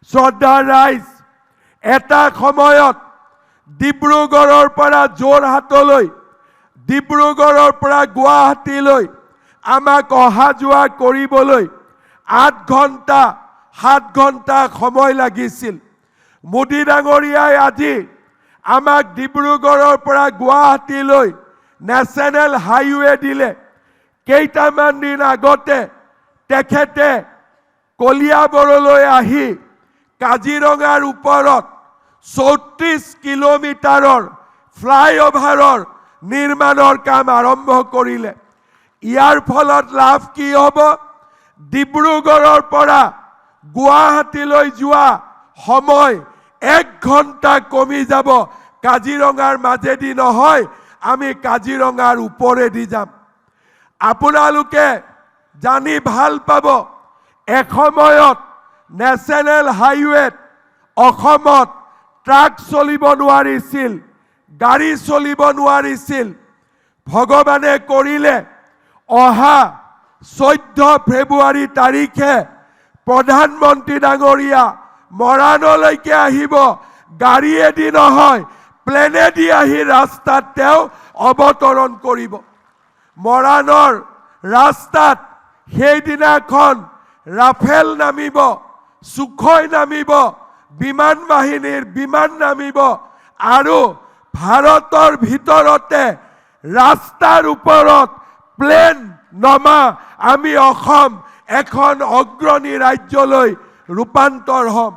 শ্ৰদ্ধা ৰাইজ, এটা সময়ত ডিব্ৰুগড়ৰ পৰা যোৰহাটলৈ, ডিব্ৰুগড়ৰ পৰা গুৱাহাটীলৈ আমাক অহা যোৱা কৰিবলৈ 8 ঘণ্টা 7 ঘণ্টা সময় লাগিছিল। মোদী ডাঙৰীয়াই আজি আমাক ডিব্ৰুগড়ৰ পৰা গুৱাহাটীলৈ নেশ্যনেল হাইৱে দিলে। কেইটামান দিন আগতে তেখেতে কলিয়াবৰলৈ আহি কাজিৰঙাৰ ওপৰত 34 কিলোমিটাৰৰ ফ্লাইঅভাৰৰ নিৰ্মাণৰ কাম আৰম্ভ কৰিলে। ইয়াৰ ফলত লাভ কি হ'ব? ডিব্ৰুগড়ৰ পৰা গুৱাহাটীলৈ যোৱা সময় 1 ঘণ্টা কমি যাব। কাজিৰঙাৰ মাজেদি নহয়, আমি কাজিৰঙাৰ ওপৰেদি যাম। আপোনালোকে জানি ভাল পাব, এসময়ত নেশ্যনেল হাইৱেত অসমত ট্ৰাক চলিব নোৱাৰিছিল, গাড়ী চলিব নোৱাৰিছিল। ভগৱানে কৰিলে অহা 14 ফেব্ৰুৱাৰী তাৰিখে প্ৰধানমন্ত্ৰী ডাঙৰীয়া মৰাণলৈকে আহিব। গাড়ীয়েদি নহয়, প্লেনেদি আহি ৰাস্তাত তেওঁ অৱতৰণ কৰিব। মৰাণৰ ৰাস্তাত সেইদিনাখন ৰাফেল নামিব, সুখই নামিব, বিমান বাহিনীৰ বিমান নামিব আৰু ভাৰতৰ ভিতৰতে ৰাস্তাৰ ওপৰত প্লেন নমা আমি অসম এখন অগ্ৰণী ৰাজ্যলৈ ৰূপান্তৰ হ'ম।